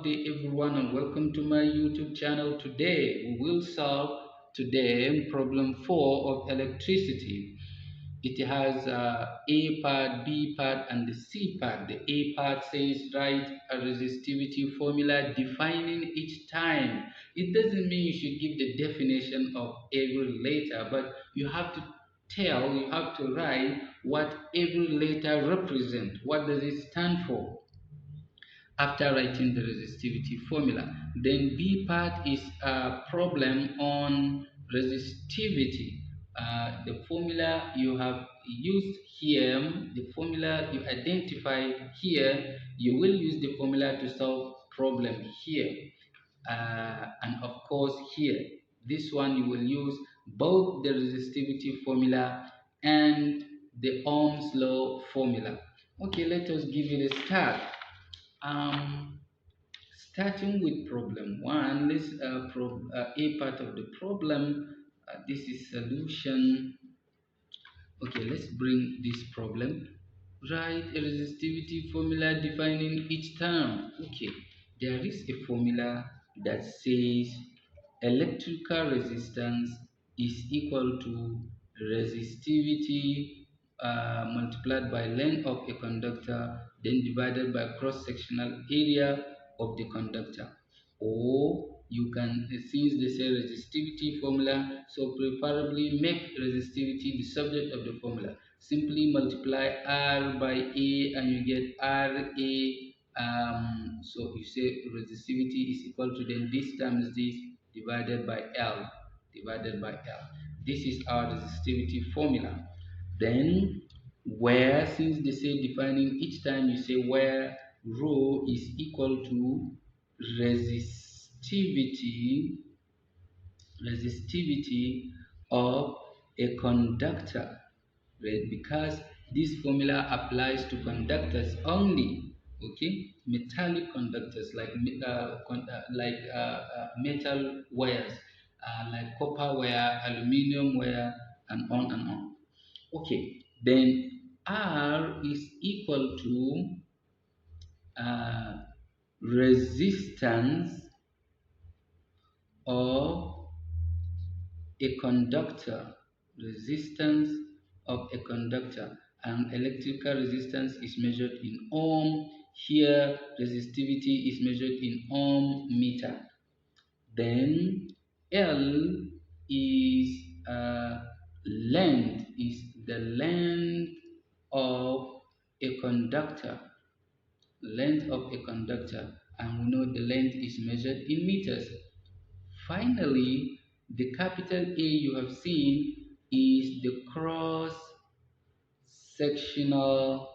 good day everyone and welcome to my YouTube channel. Today we will solve problem 4 of electricity. It has A part, B part and the C part. The A part says write a resistivity formula defining each time. It doesn't mean you should give the definition of every letter, but you have to write what every letter represents. What does it stand for? After writing the resistivity formula. Then B part is a problem on resistivity. The formula you have used here, the formula you identified here, you will use the formula to solve problem here. And of course here, this one you will use both the resistivity formula and the Ohm's law formula. Okay, let us give it a start. Um, Starting with problem one, let's A part of the problem. This is solution. Okay, let's bring this problem. Write a resistivity formula defining each term. Okay, there is a formula that says electrical resistance is equal to resistivity multiplied by length of a conductor, then divided by cross-sectional area of the conductor. Or you can, since they say resistivity formula, so preferably make resistivity the subject of the formula. Simply multiply R by A and you get RA. So you say resistivity is equal to, then this times this divided by L. This is our resistivity formula. Then where, since they say defining each time, you say where rho is equal to resistivity of a conductor, right? Because this formula applies to conductors only. Okay, metallic conductors like metal wires, like copper wire, aluminum wire, and on and on. Okay, then R is equal to uh, resistance of a conductor. Resistance of a conductor, and electrical resistance is measured in ohm. Here resistivity is measured in ohm meter. Then L is length, is the length of a conductor, and we know the length is measured in meters. Finally, the capital A you have seen is the cross sectional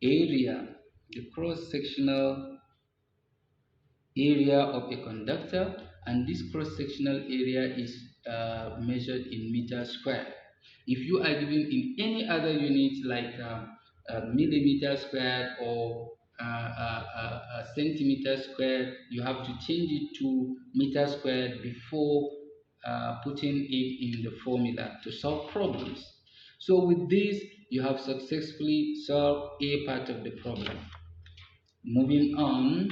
area, of a conductor, and this cross sectional area is measured in meter square. If you are given in any other unit like millimeter squared or centimeter squared, you have to change it to meter squared before putting it in the formula to solve problems. So with this, you have successfully solved A part of the problem. Moving on,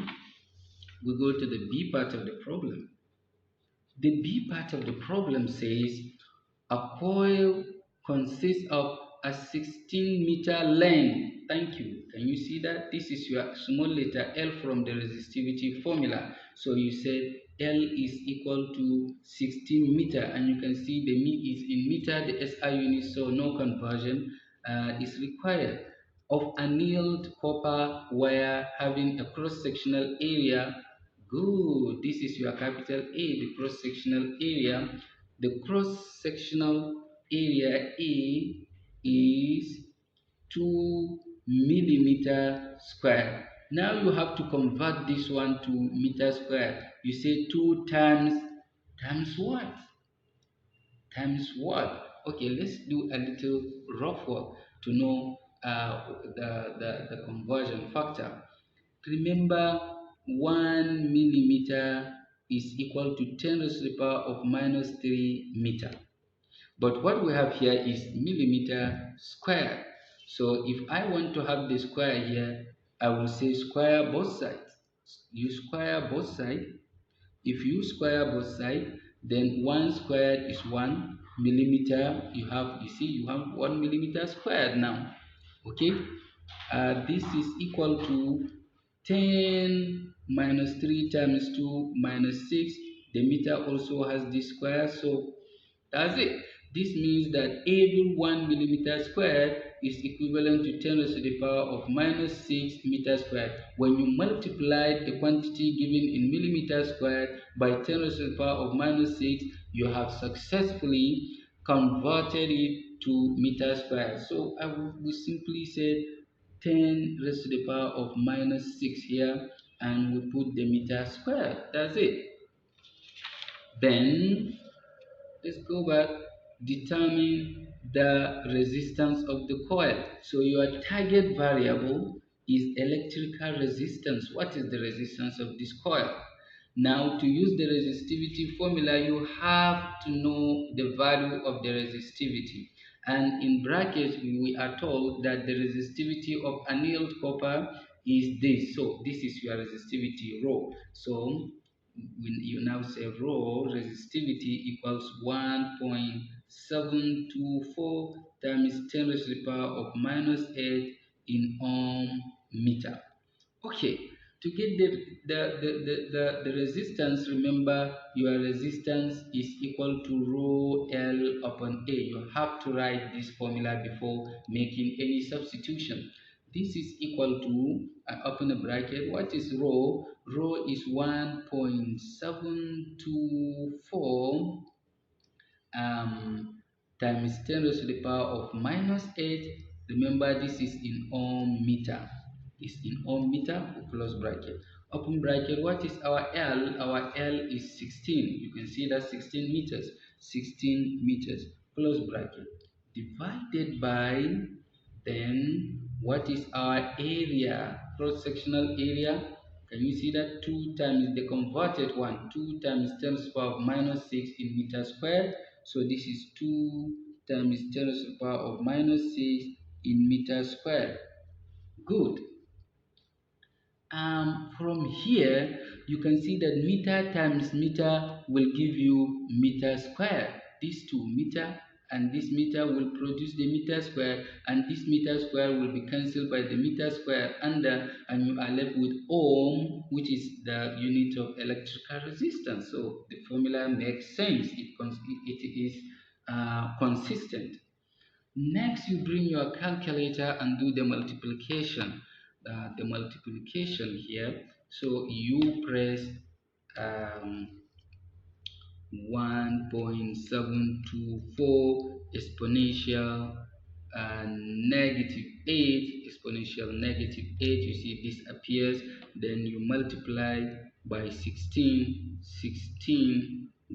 we go to the B part of the problem. The B part of the problem says a coil consists of a 16-meter length. Thank you. Can you see that? This is your small letter L from the resistivity formula. So you said L is equal to 16 meter, and you can see the me is in meter, the SI unit, so no conversion is required. Of annealed copper wire having a cross-sectional area. Good. This is your capital A, the cross-sectional area. The cross-sectional area A is 2 millimeter square. Now you have to convert this one to meter square. You say 2 times what? Okay, let's do a little rough work to know the conversion factor. Remember, 1 millimeter is equal to 10 raised to the power of minus 3 meter. But what we have here is millimeter square. So if I want to have the square here, I will say square both sides. You square both sides. If you square both sides, then 1 squared is 1 millimeter. You have 1 millimeter squared now. Okay, this is equal to 10 minus 3 times 2 minus 6. The meter also has this square, so that's it. This means that every 1 millimeter squared is equivalent to 10 raised to the power of minus 6 meter squared. When you multiply the quantity given in millimeter squared by 10 raised to the power of minus 6, you have successfully converted it to meter squared. So I will simply say 10 raised to the power of minus 6 here, and we put the meter squared. That's it. Then let's go back. Determine the resistance of the coil. So your target variable is electrical resistance. What is the resistance of this coil? Now, to use the resistivity formula, you have to know the value of the resistivity. And in brackets, we are told that the resistivity of annealed copper is this. So this is your resistivity rho. So when you now say rho resistivity equals 1.724 times 10 raised to the power of minus 8 in ohm meter. Okay, to get the resistance, remember your resistance is equal to rho L upon A. You have to write this formula before making any substitution. This is equal to, open a bracket, what is rho? Rho is 1.724 times 10 raised to the power of minus 8. Remember, this is in ohm meter. Is in ohm meter, close bracket. Open bracket, what is our L? Our L is 16. You can see that 16 meters. 16 meters, close bracket. Divided by, then what is our area? Cross-sectional area. Can you see that 2 times the converted one? 2 times 10 to the power of minus 6 in meter squared. So this is 2 times 10 to the power of minus 6 in meter squared. Good. From here, you can see that meter times meter will give you meter square. These two, meter and this meter, will produce the meter square, and this meter square will be cancelled by the meter square under, and you are left with ohm, which is the unit of electrical resistance. So the formula makes sense. It is consistent. Next, you bring your calculator and do the multiplication. The multiplication here. So you press um, 1.724 exponential negative 8, exponential negative 8. You see this appears. Then you multiply by 16.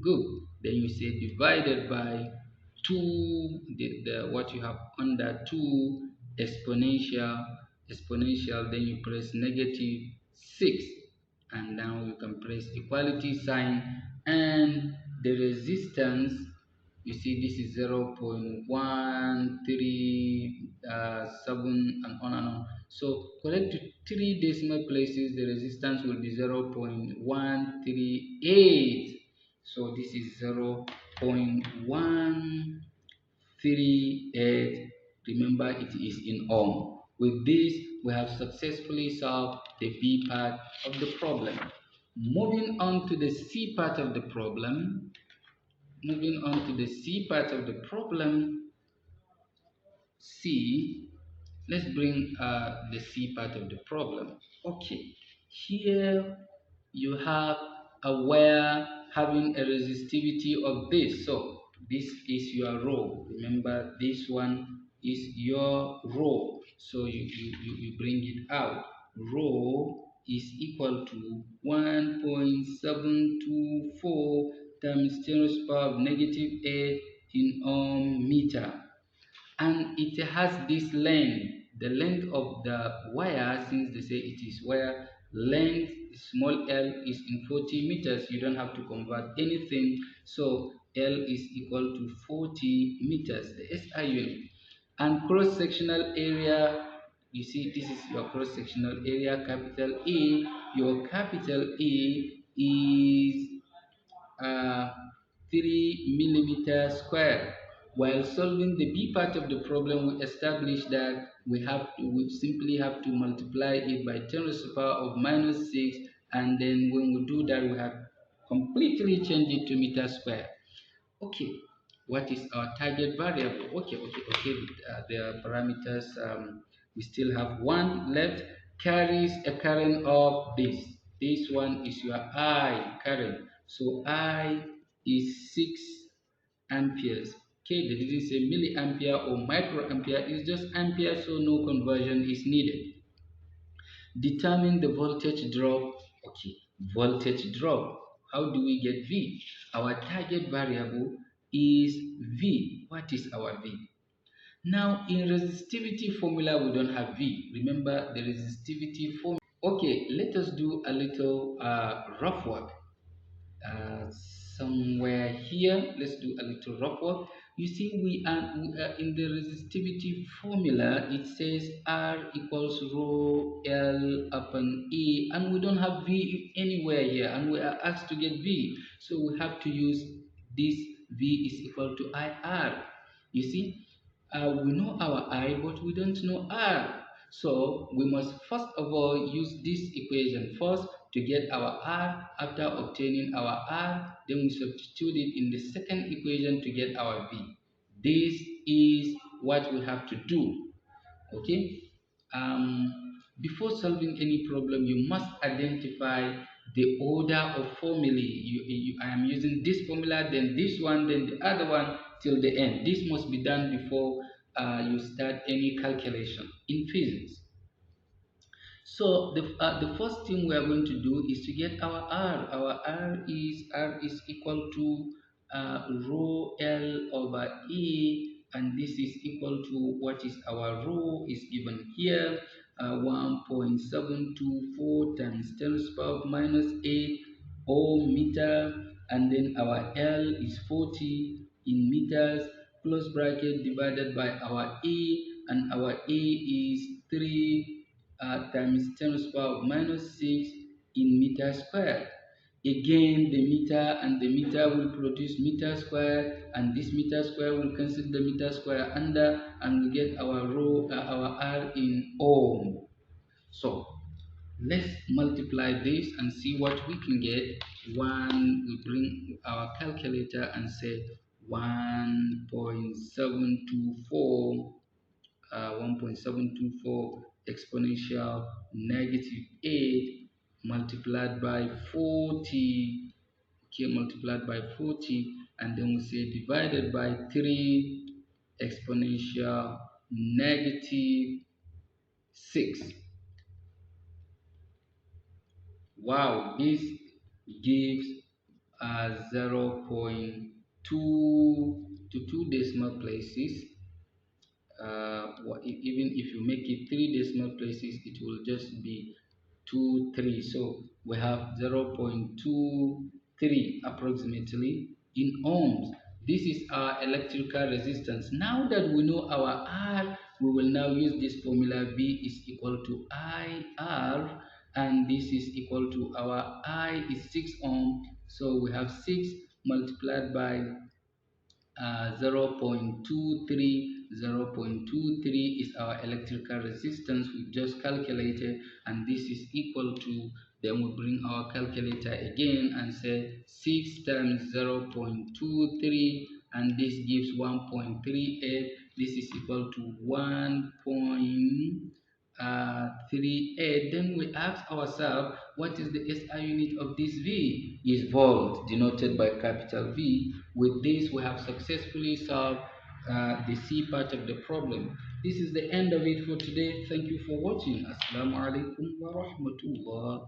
Good. Then you say divided by 2, what you have under 2 exponential, then you press negative 6, and now you can press equality sign, and the resistance, you see this is 0.137 and on and on. So correct to 3 decimal places, the resistance will be 0.138. So this is 0.138. Remember, it is in ohm. With this, we have successfully solved the B part of the problem. Moving on to the C part of the problem. C, let's bring the C part of the problem. Okay, here you have a wire having a resistivity of this. So this is your rho. Remember, this one is your rho. So you bring it out. Rho is equal to 1.724 times 10 raised to the power of negative 8 in ohm meter. And it has this length. The length of the wire, since they say it is wire, length small l is in 40 meters. You don't have to convert anything. So L is equal to 40 meters, the SI unit. And cross-sectional area You see, this is your cross-sectional area, capital A. Your capital A is 3 millimeter square. While solving the B part of the problem, we established that we simply have to multiply it by 10 raised to the power of minus 6, and then when we do that, we have completely changed it to meter square. Okay, what is our target variable? Okay. The parameters, we still have one left. Carries a current of this. This one is your I current. So I is 6 amperes. Okay, they didn't say milliampere or microampere. It's just ampere, so no conversion is needed. Determine the voltage drop. Okay, voltage drop. How do we get V? Our target variable is V. What is our V? Now, in resistivity formula, we don't have V. Remember the resistivity formula. Okay, let us do a little rough work. Somewhere here, let's do a little rough work. You see, we are in the resistivity formula. It says R equals rho L upon E, and we don't have V anywhere here, and we are asked to get V, so we have to use this. V is equal to IR. You see, we know our I, but we don't know R. So we must first of all use this equation first to get our R. After obtaining our R, then we substitute it in the second equation to get our V. This is what we have to do. Okay. Before solving any problem, you must identify the order of formulae. I am using this formula, then this one, then the other one till the end. This must be done before you start any calculation in physics. So the first thing we are going to do is to get our R. Our R is equal to rho L over E, and this is equal to what is our rho is given here, 1.724 times 10 to the power of minus 8 ohm meter, and then our L is 40 in meters, close bracket, divided by our A, and our A is 3 times 10 to the power of minus 6 in meter square. Again, the meter and the meter will produce meter square, and this meter square will cancel the meter square under, and we get our rho, our R in ohm. So let's multiply this and see what we can get. We bring our calculator and say 1.724 exponential negative 8 multiplied by 40. Okay, multiplied by 40, and then we say divided by 3 exponential negative 6. Wow, this gives 0.2 to 2 decimal places. Even if you make it 3 decimal places, it will just be 2, 3. So we have 0.23 approximately in ohms. This is our electrical resistance. Now that we know our R, we will now use this formula. V is equal to IR, and this is equal to our I is 6 ohm. So we have 6 multiplied by 0.23 is our electrical resistance we just calculated, and this is equal to, then we bring our calculator again and say 6 times 0.23, and this gives 1.38. This is equal to 1.38. Then we ask ourselves, what is the SI unit of this V? Is volt, denoted by capital V. With this, we have successfully solved the C part of the problem. This is the end of it for today. Thank you for watching. Assalamu alaikum wa rahmatullah.